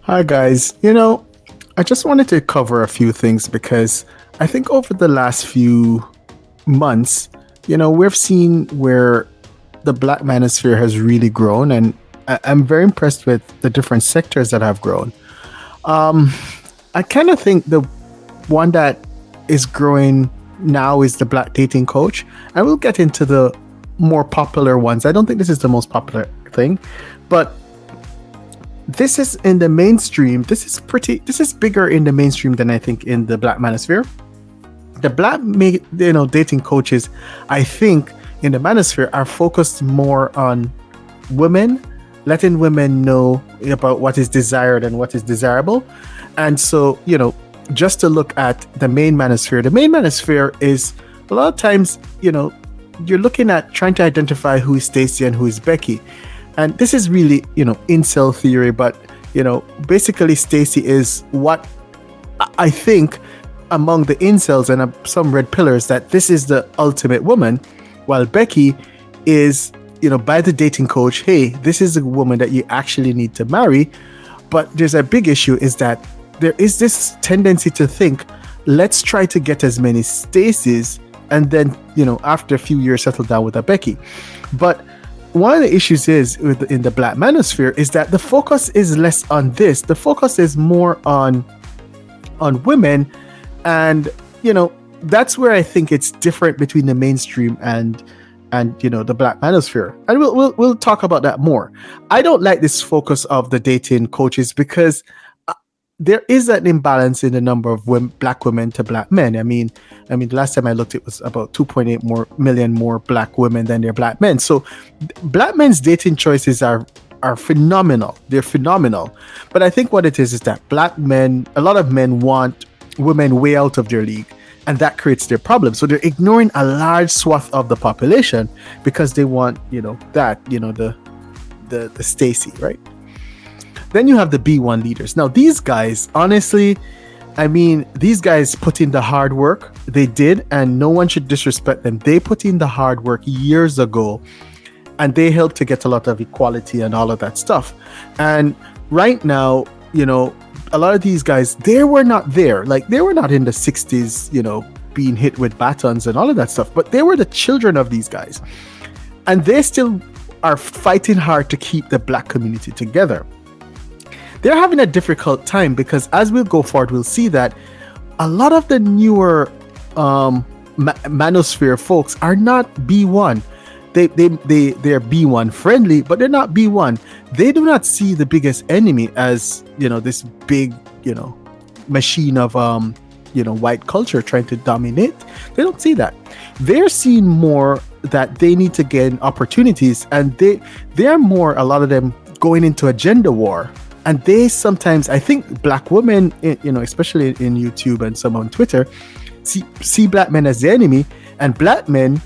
Hi, guys. I just wanted to cover a few things because I think over the last few months, we've seen where the Black manosphere has really grown, and I'm very impressed with the different sectors that have grown. Um, I kind of think the one that is growing now is the Black dating coach. I will get into the more popular ones. I don't think this is the most popular thing, but this is in the mainstream. This is bigger in the mainstream than I think in the Black manosphere. The dating coaches, I think, in the manosphere are focused more on women, letting women know about what is desired and what is desirable. And so, just to look at the main manosphere is a lot of times, you're looking at trying to identify who is Stacy and who is Becky. And this is really, incel theory, but, basically Stacy is what I think among the incels and some red pillars that this is the ultimate woman, while Becky is, by the dating coach, hey, this is a woman that you actually need to marry. But there's a big issue is that there is this tendency to think, let's try to get as many Stacys and then, after a few years settle down with a Becky. But one of the issues is in the Black manosphere is that the focus is less on this. The focus is more on women, and that's where I think it's different between the mainstream and the Black manosphere. And we'll talk about that more. I don't like this focus of the dating coaches because there is an imbalance in the number of Black women to Black men. I mean, the last time I looked, it was about 2.8 million more Black women than there are Black men. So Black men's dating choices are phenomenal. They're phenomenal. But I think what it is that Black men, a lot of men want women way out of their league, and that creates their problem. So they're ignoring a large swath of the population because they want, the Stacy, right? Then you have the B1 leaders. Now, these guys, honestly, these guys put in the hard work. They did, and no one should disrespect them. They put in the hard work years ago, and they helped to get a lot of equality and all of that stuff. And right now, a lot of these guys, they were not there. Like, they were not in the 60s, being hit with batons and all of that stuff, but they were the children of these guys. And they still are fighting hard to keep the Black community together. They're having a difficult time because as we'll go forward, we'll see that a lot of the newer manosphere folks are not B1. They're B1 friendly, but they're not B1. They do not see the biggest enemy as, this big, machine of, white culture trying to dominate. They don't see that. They're seeing more that they need to gain opportunities, and they're more, a lot of them, going into a gender war. And they sometimes, I think Black women, especially in YouTube and some on Twitter, see Black men as the enemy, and Black men,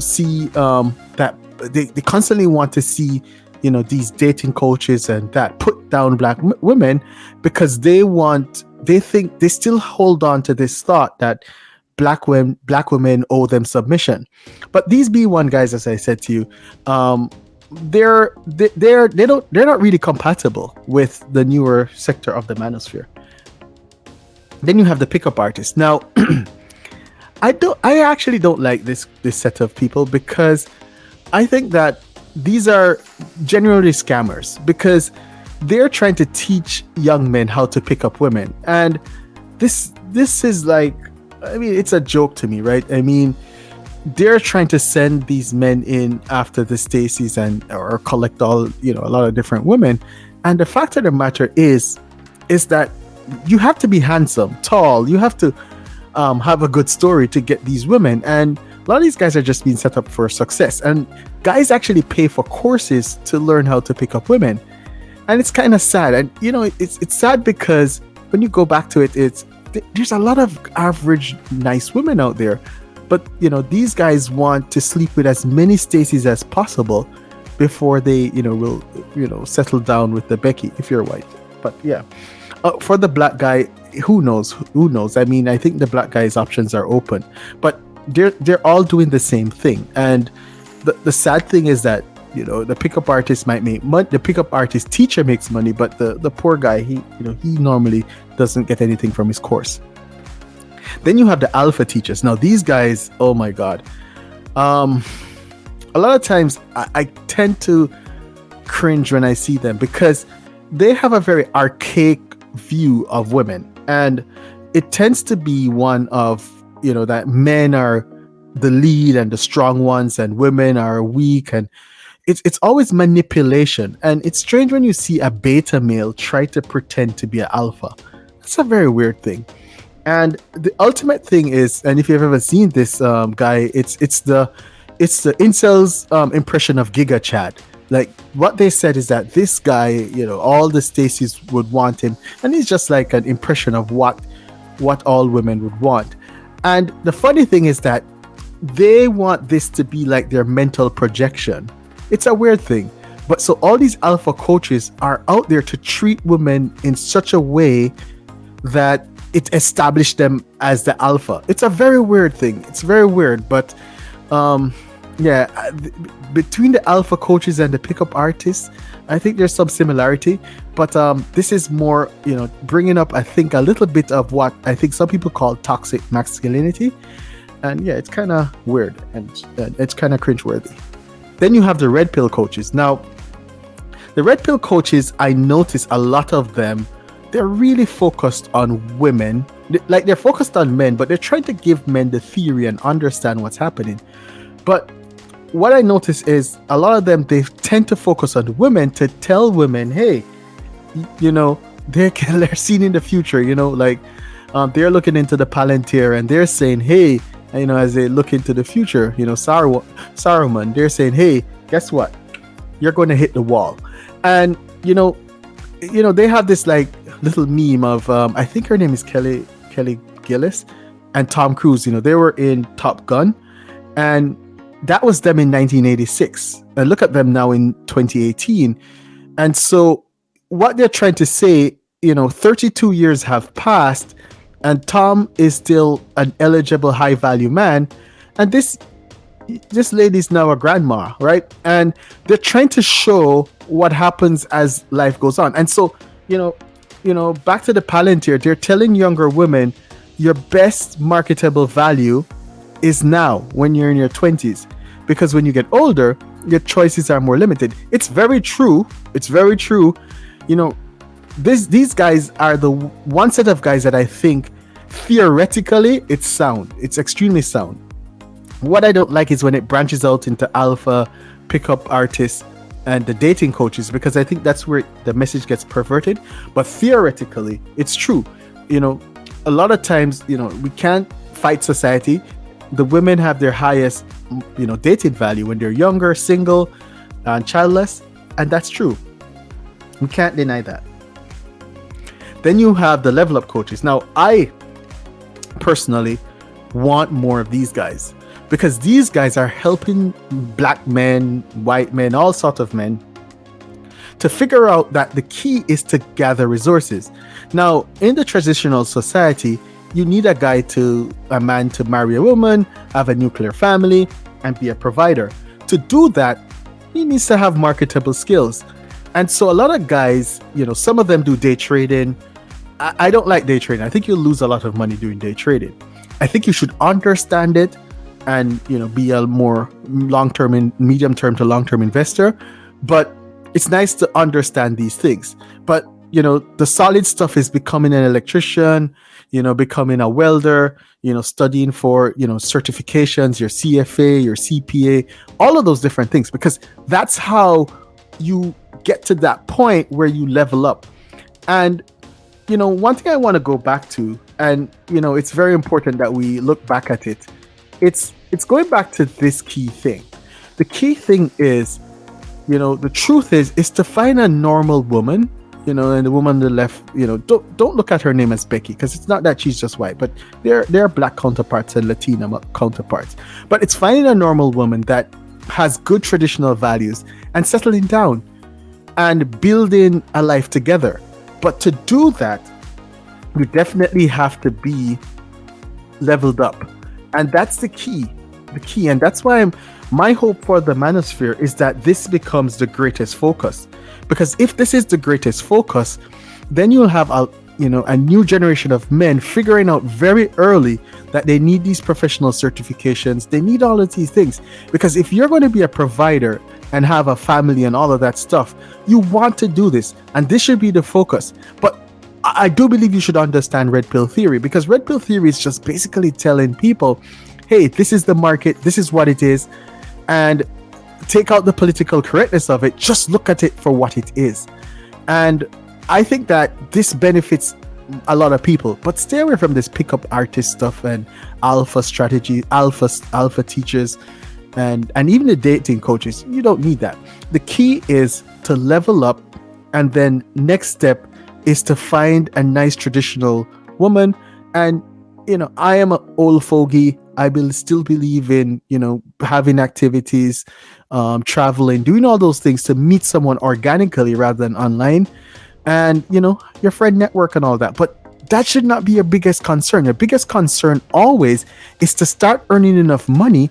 see that they constantly want to see, these dating coaches and that put down Black women because they think they still hold on to this thought that Black women owe them submission. But these B1 guys, as I said to you, they're not really compatible with the newer sector of the manosphere. Then you have the pickup artists. Now, I actually don't like this set of people because I think that these are generally scammers because they're trying to teach young men how to pick up women, and this is like, it's a joke to me, right? They're trying to send these men in after the Stacys or collect all, a lot of different women. And the fact of the matter is that you have to be handsome, tall, you have to have a good story to get these women. And a lot of these guys are just being set up for success. And guys actually pay for courses to learn how to pick up women. And it's kind of sad. And, it's sad because when you go back to it, there's a lot of average, nice women out there. But, these guys want to sleep with as many Stacys as possible before they, will, settle down with the Becky if you're white. But yeah, for the Black guy, who knows? I think the Black guy's options are open, but they're all doing the same thing. And the sad thing is that The pickup artist might make money. The pickup artist teacher makes money, but the poor guy, he normally doesn't get anything from his course. Then you have the alpha teachers. Now these guys, oh my God. A lot of times I tend to cringe when I see them because they have a very archaic view of women, and it tends to be one of, that men are the lead and the strong ones and women are weak, and it's always manipulation. And it's strange when you see a beta male try to pretend to be an alpha. It's a very weird thing. And the ultimate thing is, and if you've ever seen this guy, it's the incels impression of Giga Chad. Like, what they said is that this guy, all the Stacys would want him, and he's just like an impression of what all women would want. And the funny thing is that they want this to be like their mental projection. It's a weird thing. But so all these alpha coaches are out there to treat women in such a way that it established them as the alpha. It's a very weird thing. It's very weird. But between the alpha coaches and the pickup artists, I think there's some similarity. But this is more, bringing up, I think, a little bit of what I think some people call toxic masculinity. And yeah, it's kind of weird and it's kind of cringeworthy. Then you have the red pill coaches. Now, the red pill coaches, I notice a lot of them, they're really focused on women. Like, they're focused on men, but they're trying to give men the theory and understand what's happening. But what I notice is a lot of them, they tend to focus on women to tell women, hey, they're seen in the future, they're looking into the Palantir and they're saying, hey, as they look into the future, Saruman, they're saying, hey, guess what? You're going to hit the wall. And, they have this like little meme of, I think her name is Kelly Gillis and Tom Cruise. They were in Top Gun, and that was them in 1986. And look at them now in 2018. And so what they're trying to say, 32 years have passed, and Tom is still an eligible high value man. And this lady's now a grandma, right? And they're trying to show what happens as life goes on. And so, back to the Palantir, they're telling younger women, your best marketable value is now when you're in your 20s. Because when you get older, your choices are more limited. It's very true. It's very true. These guys are the one set of guys that I think theoretically it's sound. It's extremely sound. What I don't like is when it branches out into alpha, pickup artists, and the dating coaches, because I think that's where the message gets perverted. But theoretically, it's true. A lot of times, we can't fight society. The women have their highest, dating value when they're younger, single, and childless. And that's true. We can't deny that. Then you have the level up coaches. Now, I personally want more of these guys, because these guys are helping black men, white men, all sorts of men to figure out that the key is to gather resources. Now, in the traditional society, you need a man to marry a woman, have a nuclear family, and be a provider. To do that, he needs to have marketable skills. And so a lot of guys, some of them do day trading. I don't like day trading. I think you'll lose a lot of money doing day trading. I think you should understand it and, be a more long-term and medium-term to long-term investor. But it's nice to understand these things. But, the solid stuff is becoming an electrician, becoming a welder, studying for, certifications, your CFA, your CPA, all of those different things, because that's how you get to that point where you level up. And, one thing I want to go back to, and, it's very important that we look back at it. It's going back to this key thing. The key thing is, the truth is to find a normal woman, and the woman on the left, don't look at her name as Becky, because it's not that she's just white, but there are black counterparts and Latina counterparts. But it's finding a normal woman that has good traditional values and settling down and building a life together. But to do that, you definitely have to be leveled up. And that's the key. And that's why My hope for the manosphere is that this becomes the greatest focus. Because if this is the greatest focus, then you'll have a new generation of men figuring out very early that they need these professional certifications. They need all of these things. Because if you're going to be a provider and have a family and all of that stuff, you want to do this. And this should be the focus. But I do believe you should understand red pill theory, because red pill theory is just basically telling people, hey, this is the market, this is what it is, and take out the political correctness of it. Just look at it for what it is. And I think that this benefits a lot of people, but stay away from this pickup artist stuff and alpha strategy, alpha teachers, and even the dating coaches. You don't need that. The key is to level up, and then next step is to find a nice traditional woman. And I am an old fogey. I will still believe in having activities, traveling, doing all those things to meet someone organically rather than online, and your friend network and all that. But that should not be your biggest concern. Your biggest concern always is to start earning enough money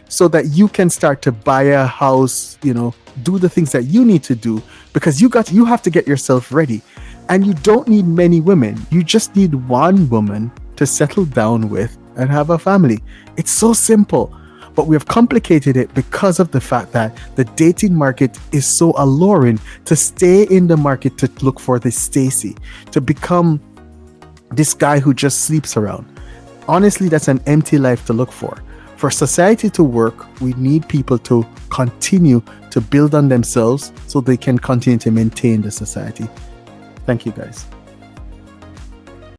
so that you can start to buy a house, do the things that you need to do, because you have to get yourself ready. And you don't need many women. You just need one woman to settle down with and have a family. It's so simple. But we have complicated it because of the fact that the dating market is so alluring. To stay in the market, to look for this Stacy, to become this guy who just sleeps around. Honestly, that's an empty life to look for. For society to work, we need people to continue to build on themselves so they can continue to maintain the society. Thank you, guys.